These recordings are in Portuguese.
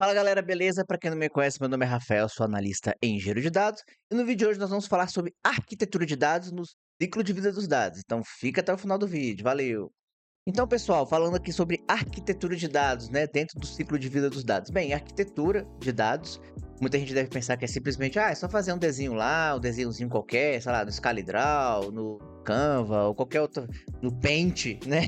Fala galera, beleza? Para quem não me conhece, meu nome é Rafael, sou analista em engenharia de dados e no vídeo de hoje nós vamos falar sobre arquitetura de dados no ciclo de vida dos dados. Então fica até o final do vídeo, valeu! Então, pessoal, falando aqui sobre arquitetura de dados, né, dentro do ciclo de vida dos dados. Bem, arquitetura de dados, muita gente deve pensar que é simplesmente, é só fazer um desenho lá, um desenhozinho qualquer, sei lá, no SketchDraw, no Canva ou qualquer outro, no Paint, né,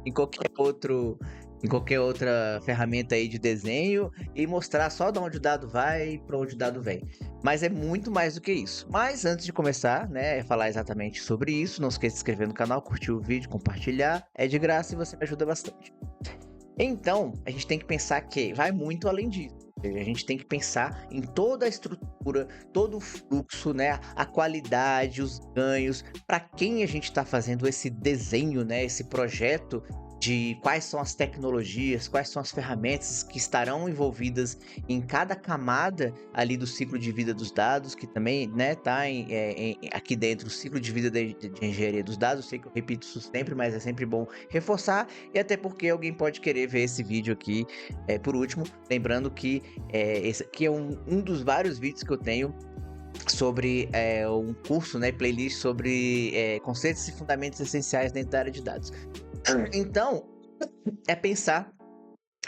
em qualquer outra ferramenta aí de desenho e mostrar só de onde o dado vai e para onde o dado vem. Mas é muito mais do que isso. Mas antes de começar, né, falar exatamente sobre isso, não esqueça de se inscrever no canal, curtir o vídeo, compartilhar, é de graça e você me ajuda bastante. Então, a gente tem que pensar que vai muito além disso. A gente tem que pensar em toda a estrutura, todo o fluxo, né, a qualidade, os ganhos, para quem a gente está fazendo esse desenho, né, esse projeto de quais são as tecnologias, quais são as ferramentas que estarão envolvidas em cada camada ali do ciclo de vida dos dados, que também, né, tá aqui dentro, o ciclo de vida de engenharia dos dados. Eu sei que eu repito isso sempre, mas é sempre bom reforçar, e até porque alguém pode querer ver esse vídeo aqui por último, lembrando que esse aqui é um dos vários vídeos que eu tenho sobre um curso, né, playlist sobre conceitos e fundamentos essenciais dentro da área de dados. Então, é pensar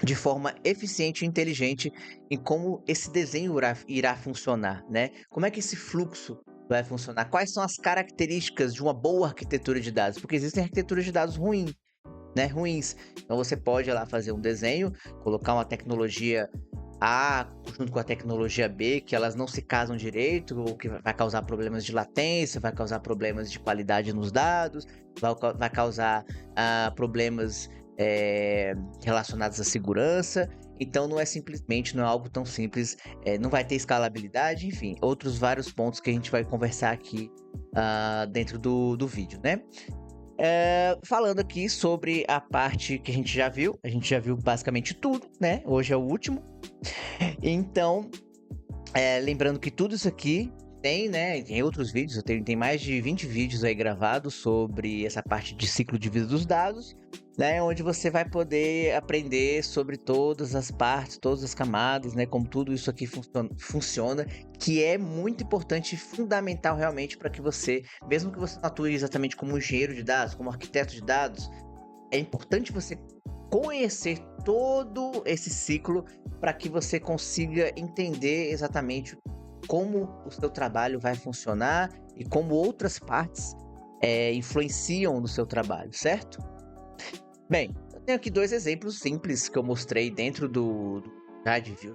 de forma eficiente e inteligente em como esse desenho irá funcionar, né? Como é que esse fluxo vai funcionar? Quais são as características de uma boa arquitetura de dados? Porque existem arquiteturas de dados ruins, né? Ruins. Então você pode ir lá fazer um desenho, colocar uma tecnologia A junto com a tecnologia B, que elas não se casam direito, ou que vai causar problemas de latência, vai causar problemas de qualidade nos dados, vai causar problemas relacionados à segurança. Então não é simplesmente, não é algo tão simples, não vai ter escalabilidade, enfim, outros vários pontos que a gente vai conversar aqui dentro do vídeo, né? Falando aqui sobre a parte que a gente já viu basicamente tudo, né? Hoje é o último. Então, lembrando que tudo isso aqui tem, né? Tem outros vídeos, tem mais de 20 vídeos aí gravados sobre essa parte de ciclo de vida dos dados, né? Onde você vai poder aprender sobre todas as partes, todas as camadas, né? Como tudo isso aqui funciona, que é muito importante e fundamental realmente para que você, mesmo que você não atue exatamente como engenheiro de dados, como arquiteto de dados, é importante você conhecer todo esse ciclo para que você consiga entender exatamente como o seu trabalho vai funcionar e como outras partes influenciam no seu trabalho, certo? Bem, eu tenho aqui dois exemplos simples que eu mostrei dentro de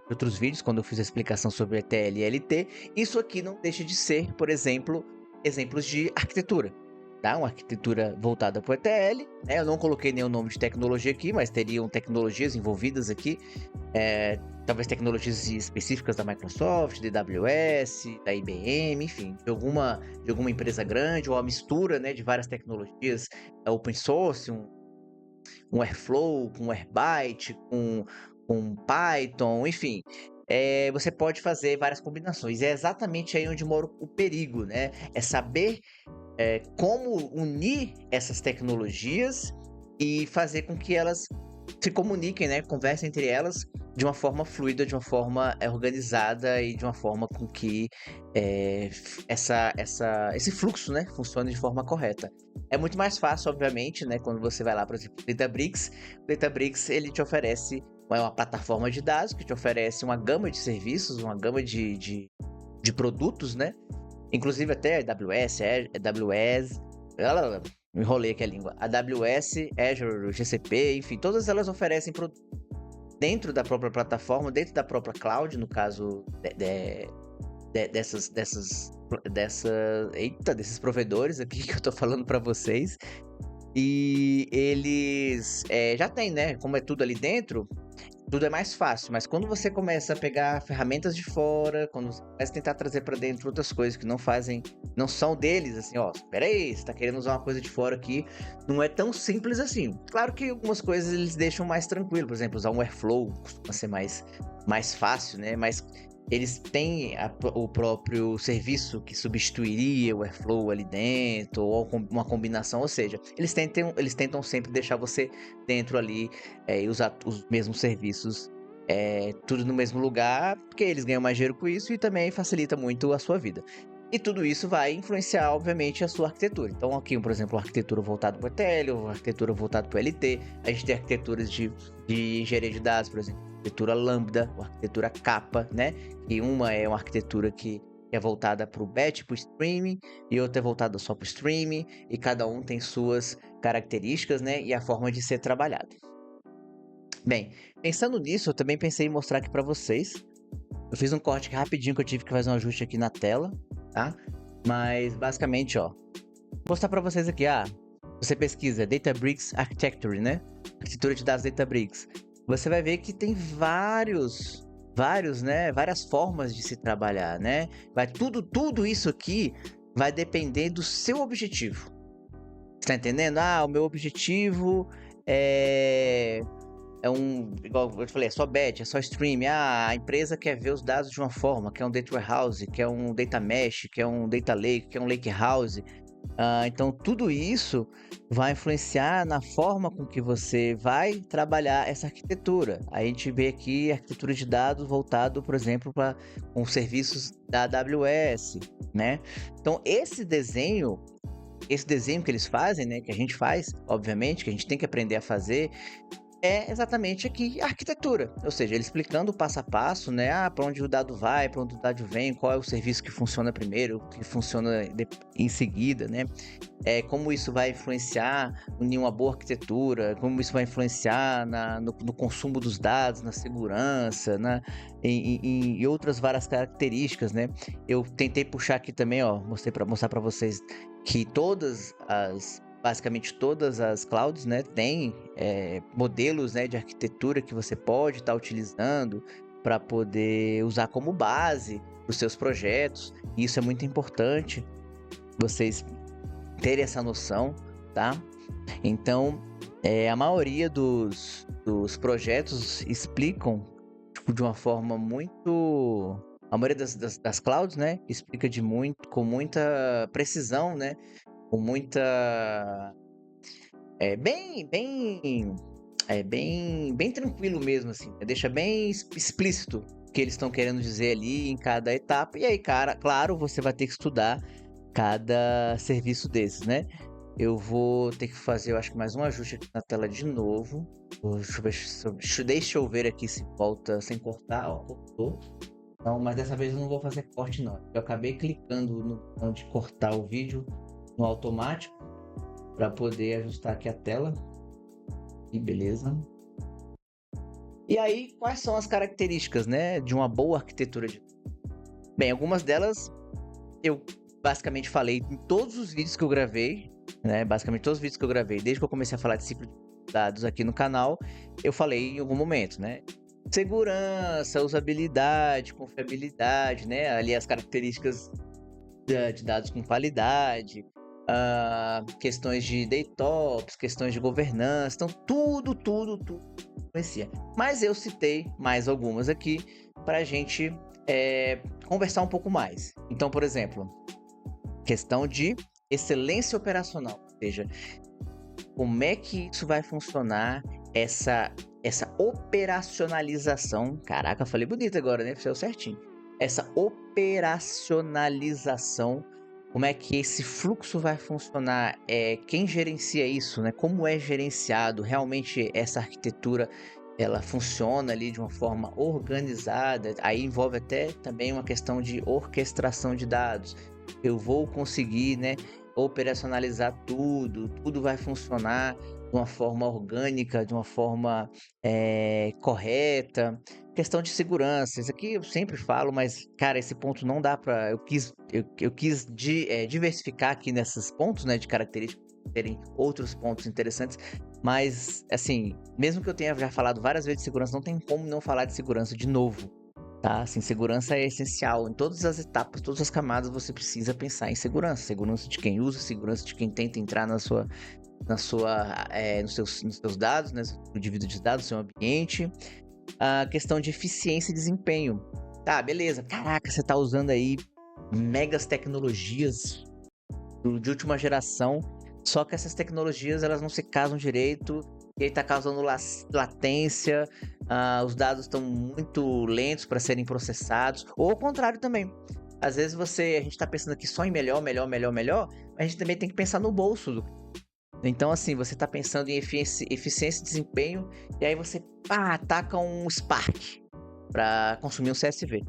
outros vídeos, quando eu fiz a explicação sobre ETL e LT. Isso aqui não deixa de ser, por exemplo, exemplos de arquitetura. Tá? Uma arquitetura voltada para o ETL, né? Eu não coloquei nenhum nome de tecnologia aqui, mas teriam tecnologias envolvidas aqui, talvez tecnologias específicas da Microsoft, da AWS, da IBM, enfim, de alguma empresa grande, ou a mistura, né, de várias tecnologias open source, um Airflow, com Airbyte, com Python, enfim. Você pode fazer várias combinações. É exatamente aí onde mora o perigo, né? É saber como unir essas tecnologias e fazer com que elas se comuniquem, né? Conversem entre elas de uma forma fluida, de uma forma organizada e de uma forma com que esse fluxo, né, funcione de forma correta. É muito mais fácil, obviamente, né, quando você vai lá, por exemplo, o Databricks. O Databricks, ele te oferece uma plataforma de dados que te oferece uma gama de serviços, uma gama de produtos, né? Inclusive até AWS, me enrolei aqui a língua. AWS, Azure, GCP, enfim, todas elas oferecem produtos dentro da própria plataforma, dentro da própria cloud, no caso desses provedores aqui que eu tô falando para vocês. E eles já tem, né? Como é tudo ali dentro, tudo é mais fácil. Mas quando você começa a pegar ferramentas de fora, quando você começa a tentar trazer para dentro outras coisas que não são deles, assim, ó, espera aí, você tá querendo usar uma coisa de fora aqui, não é tão simples assim. Claro que algumas coisas eles deixam mais tranquilo, por exemplo, usar um Airflow costuma ser mais fácil, né? Mas eles têm o próprio serviço que substituiria o Airflow ali dentro, ou uma combinação, ou seja, eles tentam sempre deixar você dentro ali e usar os mesmos serviços tudo no mesmo lugar, porque eles ganham mais dinheiro com isso e também facilita muito a sua vida. E tudo isso vai influenciar, obviamente, a sua arquitetura. Então, aqui, por exemplo, uma arquitetura voltada para o ETL, uma arquitetura voltada para o LT, a gente tem arquiteturas de engenharia de dados, por exemplo, arquitetura Lambda, ou arquitetura Kappa, né? E uma é uma arquitetura que é voltada para o batch, para o streaming, e outra é voltada só para o streaming, e cada um tem suas características, né? E a forma de ser trabalhado. Bem, pensando nisso, eu também pensei em mostrar aqui para vocês. Eu fiz um corte aqui rapidinho que eu tive que fazer um ajuste aqui na tela, tá? Mas basicamente, ó, vou mostrar para vocês aqui, você pesquisa Databricks Architecture, né? Arquitetura de dados Databricks. Você vai ver que tem várias formas de se trabalhar, né? Tudo isso aqui vai depender do seu objetivo. Você tá entendendo? O meu objetivo igual eu te falei, é só batch, é só stream. A empresa quer ver os dados de uma forma, quer um data warehouse, quer um data mesh, quer um data lake, quer um lake house. Então, tudo isso vai influenciar na forma com que você vai trabalhar essa arquitetura. A gente vê aqui arquitetura de dados voltado, por exemplo, para os serviços da AWS, né? Então, esse desenho que eles fazem, né, que a gente faz, obviamente, que a gente tem que aprender a fazer, é exatamente aqui a arquitetura, ou seja, ele explicando o passo a passo, né? Para onde o dado vai, para onde o dado vem, qual é o serviço que funciona primeiro, o que funciona em seguida, né? Como isso vai influenciar em uma boa arquitetura, como isso vai influenciar no consumo dos dados, na segurança, em outras várias características, né? Eu tentei puxar aqui também, ó, mostrar para vocês que basicamente todas as clouds, né, têm modelos, né, de arquitetura que você pode estar utilizando para poder usar como base para os seus projetos. E isso é muito importante, vocês terem essa noção, tá? Então, a maioria dos projetos explicam de uma forma muito... A maioria das clouds, né, explica com muita precisão, né, com muita... bem tranquilo mesmo, assim, né? Deixa bem explícito o que eles estão querendo dizer ali em cada etapa. E aí, cara, claro, você vai ter que estudar cada serviço desses, né? Eu vou ter que fazer, eu acho que mais um ajuste aqui na tela de novo. Deixa eu ver aqui se volta sem cortar. Ó, cortou. Não, mas dessa vez eu não vou fazer corte, não. Eu acabei clicando no botão de cortar o vídeo no automático para poder ajustar aqui a tela. E beleza. E aí, quais são as características, né, de uma boa arquitetura de... Bem, algumas delas eu basicamente falei em todos os vídeos que eu gravei, né? Basicamente todos os vídeos que eu gravei, desde que eu comecei a falar de ciclo de dados aqui no canal, eu falei em algum momento, né? Segurança, usabilidade, confiabilidade, né? Ali as características de dados com qualidade, questões de DataOps, questões de governança, então tudo influencia. Mas eu citei mais algumas aqui para a gente conversar um pouco mais. Então, por exemplo, questão de excelência operacional, ou seja, como é que isso vai funcionar, essa operacionalização. Caraca, falei bonito agora, né? Saiu certinho. Essa operacionalização, como é que esse fluxo vai funcionar? Quem gerencia isso, né? Como é gerenciado? Realmente essa arquitetura, ela funciona ali de uma forma organizada? Aí envolve até também uma questão de orquestração de dados. Eu vou conseguir, né, operacionalizar tudo vai funcionar de uma forma orgânica, de uma forma correta. Questão de segurança, isso aqui eu sempre falo, mas, cara, esse ponto não dá para... Eu quis diversificar aqui nesses pontos, né, de características, terem outros pontos interessantes, mas, assim, mesmo que eu tenha já falado várias vezes de segurança, não tem como não falar de segurança de novo, tá? Assim, segurança é essencial. Em todas as etapas, todas as camadas, você precisa pensar em segurança. Segurança de quem usa, segurança de quem tenta entrar nos seus dados, né, no indivíduo de dados, no seu ambiente. A questão de eficiência e desempenho. Tá, beleza. Caraca, você tá usando aí megas tecnologias de última geração, só que essas tecnologias, elas não se casam direito e aí tá causando latência, os dados estão muito lentos para serem processados, ou ao contrário também. Às vezes a gente tá pensando aqui só em melhor, melhor, melhor, melhor, mas a gente também tem que pensar no bolso então, assim, você tá pensando em eficiência e desempenho, e aí você, pá, taca um Spark para consumir um CSV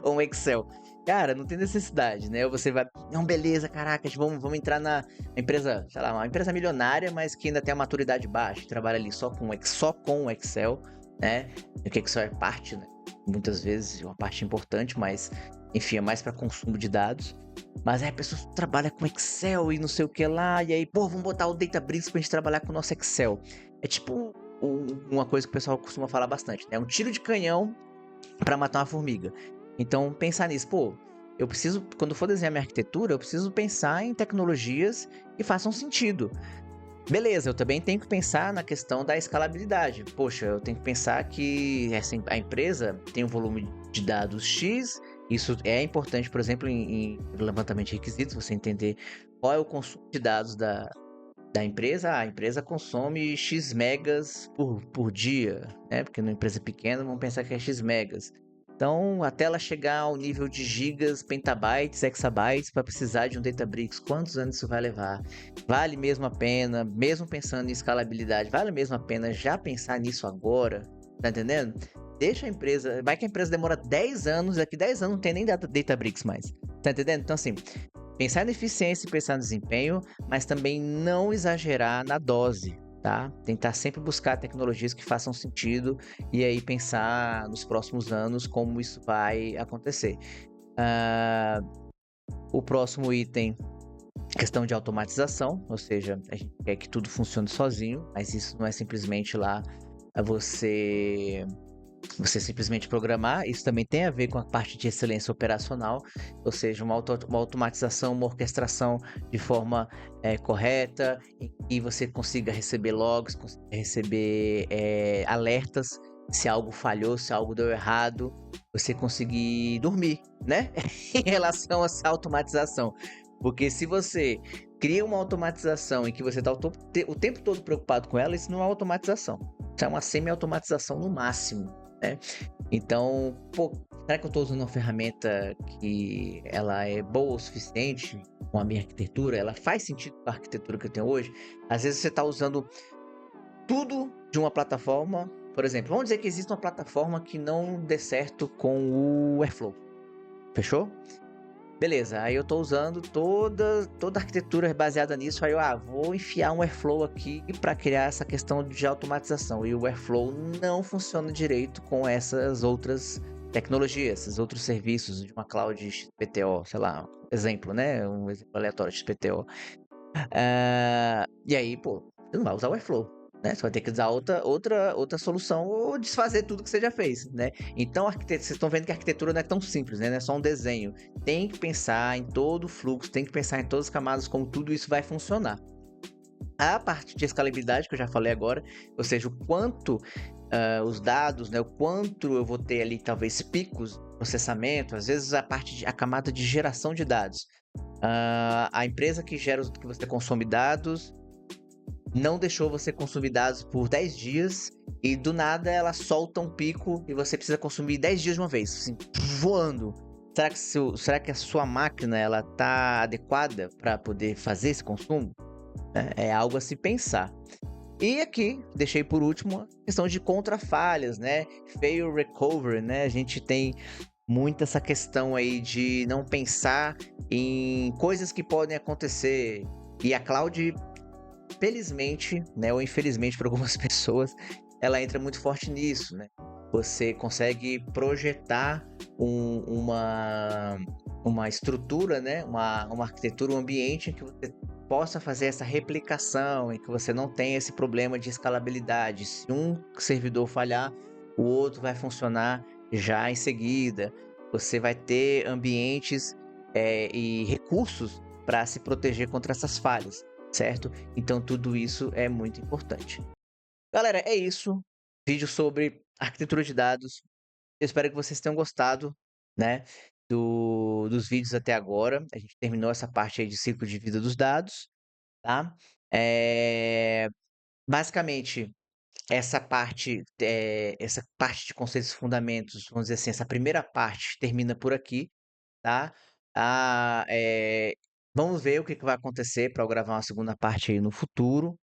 ou um Excel. Cara, não tem necessidade, né? Ou você vai, não, beleza, caracas, vamos entrar na empresa, sei lá, uma empresa milionária, mas que ainda tem a maturidade baixa, trabalha ali só com o Excel, né? E que o Excel é parte, né? Muitas vezes, uma parte importante, mas, enfim, é mais para consumo de dados. Mas aí a pessoa trabalha com Excel e não sei o que lá, e aí, pô, vamos botar o Databricks pra gente trabalhar com o nosso Excel. É tipo uma coisa que o pessoal costuma falar bastante, né? Um tiro de canhão para matar uma formiga. Então, pensar nisso, pô, eu preciso, quando for desenhar minha arquitetura, eu preciso pensar em tecnologias que façam sentido. Beleza, eu também tenho que pensar na questão da escalabilidade. Poxa, eu tenho que pensar que a empresa tem um volume de dados X. Isso é importante, por exemplo, em levantamento de requisitos, você entender qual é o consumo de dados da empresa. A empresa consome X megas por dia, né? Porque numa empresa pequena, vamos pensar que é X megas. Então, até ela chegar ao nível de gigas, petabytes, exabytes, para precisar de um Databricks, quantos anos isso vai levar? Vale mesmo a pena, mesmo pensando em escalabilidade, vale mesmo a pena já pensar nisso agora? Tá entendendo? Deixa a empresa, vai que a empresa demora 10 anos, daqui 10 anos não tem nem Databricks mais. Tá entendendo? Então, assim, pensar na eficiência e pensar no desempenho, mas também não exagerar na dose, tá? Tentar sempre buscar tecnologias que façam sentido e aí pensar nos próximos anos como isso vai acontecer. Ah, o próximo item, questão de automatização, ou seja, a gente quer que tudo funcione sozinho, mas isso não é simplesmente lá você você simplesmente programar. Isso também tem a ver com a parte de excelência operacional, ou seja, uma automatização, uma orquestração de forma correta, em que você consiga receber logs, consiga receber alertas se algo falhou, se algo deu errado, você conseguir dormir, né? Em relação a essa automatização. Porque se você cria uma automatização em que você está o tempo todo preocupado com ela, isso não é uma automatização. Isso é uma semi-automatização no máximo, né? Então, pô, será que eu estou usando uma ferramenta que ela é boa o suficiente com a minha arquitetura? Ela faz sentido com a arquitetura que eu tenho hoje? Às vezes você está usando tudo de uma plataforma. Por exemplo, vamos dizer que existe uma plataforma que não dê certo com o Airflow. Fechou? Beleza, aí eu tô usando toda a arquitetura baseada nisso, aí eu, vou enfiar um Airflow aqui para criar essa questão de automatização, e o Airflow não funciona direito com essas outras tecnologias, esses outros serviços de uma cloud XPTO, sei lá, exemplo, né, um exemplo aleatório XPTO. E aí, pô, você não vai usar o Airflow, né? Você vai ter que usar outra solução ou desfazer tudo que você já fez, né? Então, vocês estão vendo que a arquitetura não é tão simples, né? Não é só um desenho. Tem que pensar em todo o fluxo, tem que pensar em todas as camadas, como tudo isso vai funcionar. A parte de escalabilidade, que eu já falei agora, ou seja, o quanto os dados, né? O quanto eu vou ter ali, talvez, picos de processamento, às vezes a camada de geração de dados. A empresa que que você consome dados não deixou você consumir dados por 10 dias e do nada ela solta um pico e você precisa consumir 10 dias de uma vez, assim, voando. Será que a sua máquina ela tá adequada para poder fazer esse consumo? É algo a se pensar. E aqui, deixei por último a questão de contrafalhas, né? Fail recovery, né? A gente tem muito essa questão aí de não pensar em coisas que podem acontecer. E a cloud, felizmente, né, ou infelizmente para algumas pessoas, ela entra muito forte nisso, né? Você consegue projetar uma estrutura, né? Uma arquitetura, um ambiente em que você possa fazer essa replicação, em que você não tenha esse problema de escalabilidade. Se um servidor falhar, o outro vai funcionar já em seguida. Você vai ter ambientes e recursos para se proteger contra essas falhas, certo? Então tudo isso é muito importante. Galera, é isso. Vídeo sobre arquitetura de dados. Eu espero que vocês tenham gostado, né, dos vídeos até agora. A gente terminou essa parte aí de ciclo de vida dos dados, tá? basicamente, essa parte de conceitos e fundamentos, vamos dizer assim, essa primeira parte termina por aqui, tá? Ah, vamos ver o que que vai acontecer para eu gravar uma segunda parte aí no futuro,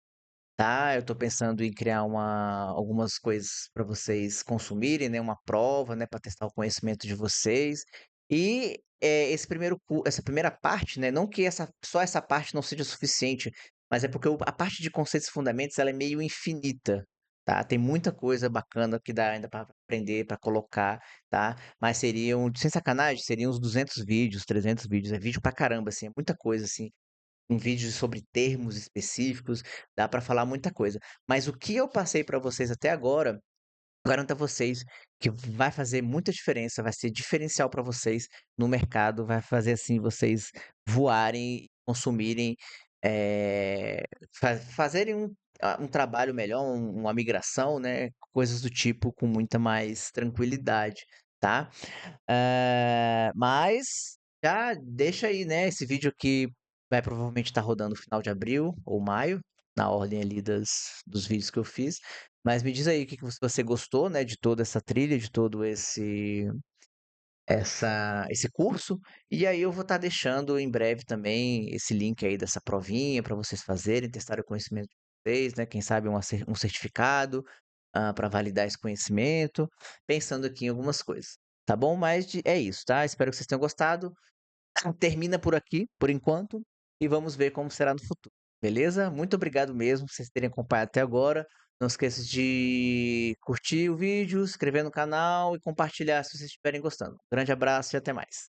tá? Eu tô pensando em criar algumas coisas para vocês consumirem, né? Uma prova, né? Para testar o conhecimento de vocês. E essa primeira parte, né? Não que só essa parte não seja suficiente, mas é porque a parte de conceitos e fundamentos ela é meio infinita, tá? Tem muita coisa bacana que dá ainda para aprender, para colocar, tá? Mas seriam, sem sacanagem, seriam uns 200 vídeos, 300 vídeos. É vídeo pra caramba, assim, é muita coisa, assim um vídeo sobre termos específicos, dá para falar muita coisa. Mas o que eu passei para vocês até agora, garanto a vocês que vai fazer muita diferença, vai ser diferencial para vocês no mercado, vai fazer assim vocês voarem, consumirem, fazerem um trabalho melhor, uma migração, né? Coisas do tipo com muita mais tranquilidade, tá? Mas já deixa aí, né? Esse vídeo aqui vai provavelmente estar rodando no final de abril ou maio, na ordem ali dos vídeos que eu fiz. Mas me diz aí o que que você gostou, né, de toda essa trilha, de todo esse curso. E aí eu vou estar deixando em breve também esse link aí dessa provinha para vocês fazerem, testar o conhecimento de vocês, né? Quem sabe um certificado para validar esse conhecimento, pensando aqui em algumas coisas. Tá bom? Mas é isso, tá? Espero que vocês tenham gostado. Termina por aqui, por enquanto, e vamos ver como será no futuro. Beleza? Muito obrigado mesmo por vocês terem acompanhado até agora. Não esqueça de curtir o vídeo, se inscrever no canal e compartilhar se vocês estiverem gostando. Grande abraço e até mais.